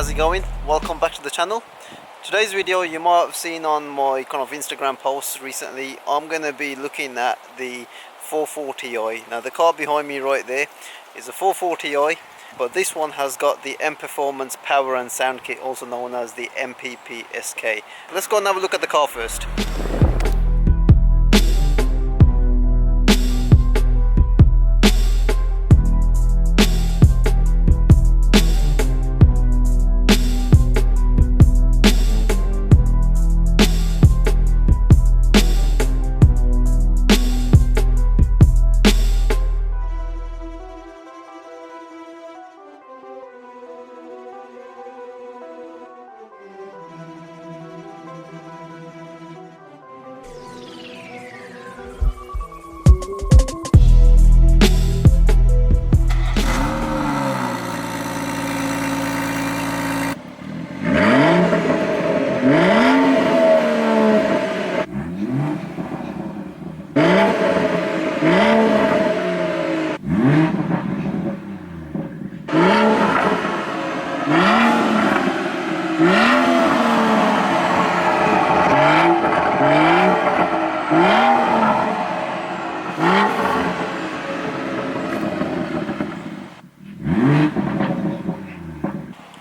how's it going? Welcome back to the channel. Today's video you might have seen on my kind of Instagram posts recently. I'm going to be looking at the 440i. Now the car behind me right there is a 440i, but this one has got the M Performance Power and Sound Kit, also known as the MPPSK. Let's go and have a look at the car first.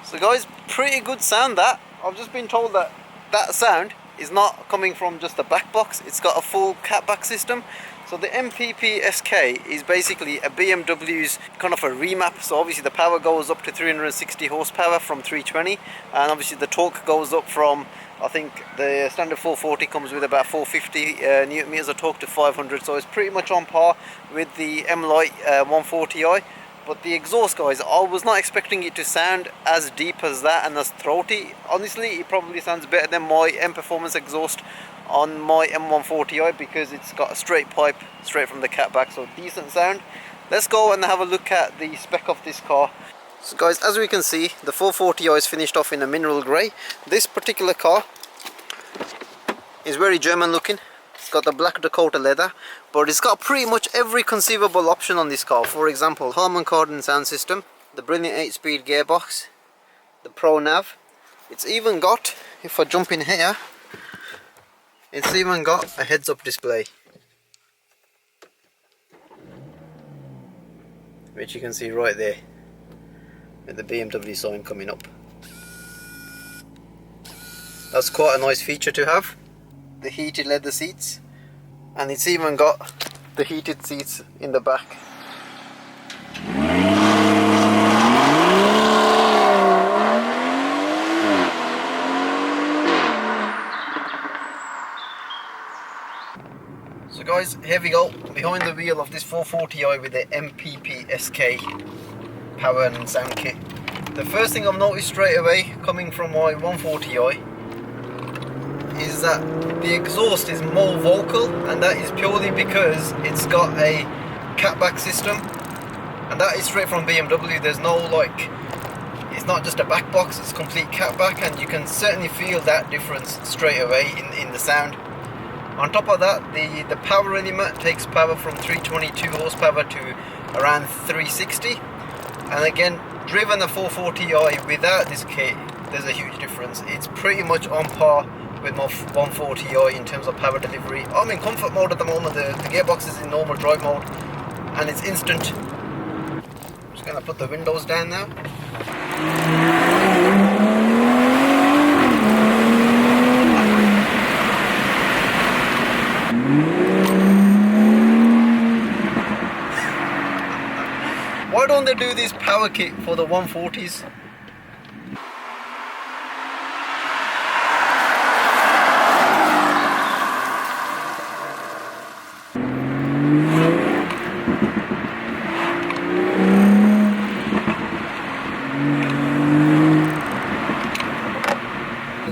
So guys, pretty good sound that. I've just been told that that sound is not coming from just the back box, it's got a full catback system. So the MPPSK is basically a BMW's kind of a remap. So obviously the power goes up to 360 horsepower from 320, and obviously the torque goes up from, I think the standard 440 comes with about 450 newton meters of torque to 500, so it's pretty much on par with the M-Lite 140i. But the exhaust, guys, I was not expecting it to sound as deep as that and as throaty. Honestly, it probably sounds better than my M Performance exhaust on my M140i because it's got a straight pipe straight from the catback, so decent sound. Let's go and have a look at the spec of this car. So guys, as we can see, the 440i is finished off in a mineral grey. This particular car is very German looking. It's got the black Dakota leather, but it's got pretty much every conceivable option on this car. For example, Harman Kardon sound system, the brilliant 8-speed gearbox, the Pro Nav. It's even got, if I jump in here, it's even got a heads-up display, which you can see right there with the BMW sign coming up. That's quite a nice feature to have. The heated leather seats, and it's even got the heated seats in the back. So guys, here we go behind the wheel of this 440i with the MPPSK Power and Sound Kit. The first thing I've noticed straight away coming from my 140i is that the exhaust is more vocal, and that is purely because it's got a catback system, and that is straight from BMW. There's no it's not just a back box, it's complete catback, and you can certainly feel that difference straight away in the sound. On top of that, the power element takes power from 322 horsepower to around 360, and again, driven a 440i without this kit, there's a huge difference. It's pretty much on par with my 140i in terms of power delivery. I'm in comfort mode at the moment. The gearbox is in normal drive mode and it's instant. I'm just going to put the windows down now. Why don't they do this power kit for the 140s?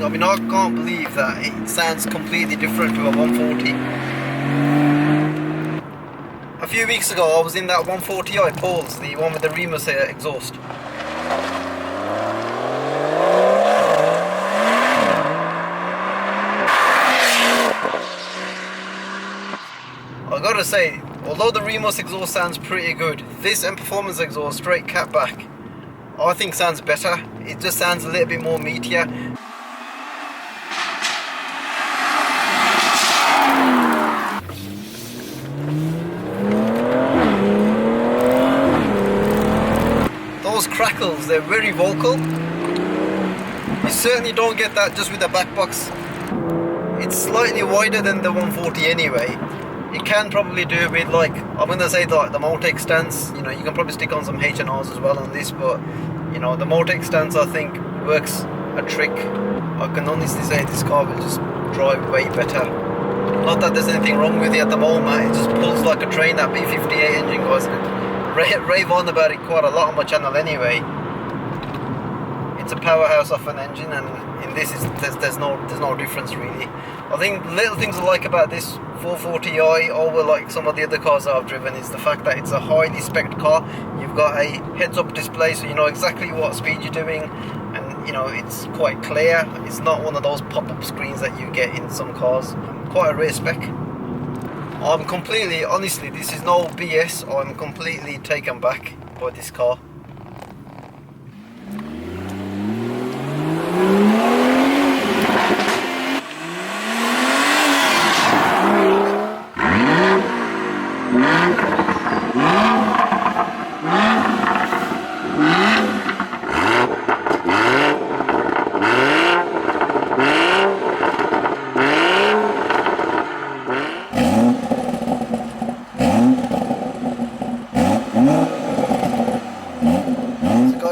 I mean, I can't believe that it sounds completely different to a 140. A few weeks ago I was in that 140i Paul's, the one with the Remus exhaust. I've got to say, although the Remus exhaust sounds pretty good, this M Performance exhaust, straight catback, I think sounds better. It just sounds a little bit more meatier. Those crackles, they're very vocal. You certainly don't get that just with the back box. It's slightly wider than the 140 anyway. You can probably do with, like, I'm gonna say the Multec stance. You know, you can probably stick on some H&Rs as well on this, but you know, the Multec stance I think works a trick. I can honestly say this car will just drive way better. Not that there's anything wrong with it at the moment, it just pulls like a train. That B58 engine, guys. Rave on about it quite a lot on my channel anyway. It's a powerhouse of an engine, and in this there's no difference really. I think little things I like about this 440i over like some of the other cars that I've driven is the fact that it's a highly spec'd car. You've got a heads-up display, so you know exactly what speed you're doing, and you know it's quite clear. It's not one of those pop-up screens that you get in some cars. Quite a rare spec. I'm completely, honestly, this is no BS. I'm completely taken back by this car.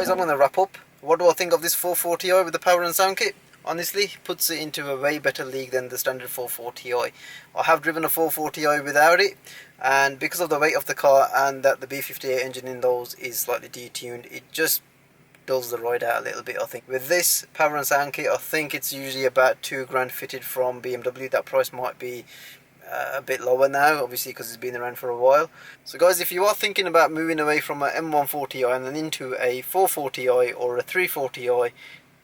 I'm going to wrap up. What do I think of this 440i with the power and sound kit? Honestly, puts it into a way better league than the standard 440i. I have driven a 440i without it, and because of the weight of the car and that the B58 engine in those is slightly detuned, it just dulls the ride out a little bit, I think. With this power and sound kit, I think it's usually about £2,000 fitted from BMW. That price might be a bit lower now, obviously, because it's been around for a while. So guys, if you are thinking about moving away from a M140i and then into a 440i or a 340i,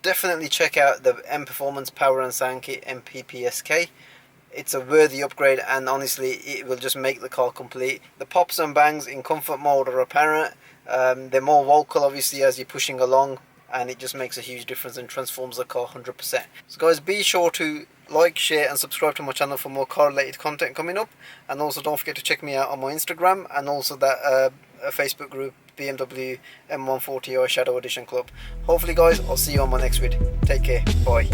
definitely check out the M Performance Power and Sound Kit MPPSK. It's a worthy upgrade, and honestly it will just make the car complete. The pops and bangs in comfort mode are apparent. They're more vocal obviously as you're pushing along, and it just makes a huge difference and transforms the car 100%. So guys, be sure to like, share and subscribe to my channel for more car related content coming up, and also don't forget to check me out on my Instagram and also that Facebook group, BMW M140i Shadow Edition Club. Hopefully guys, I'll see you on my next vid. Take care, bye.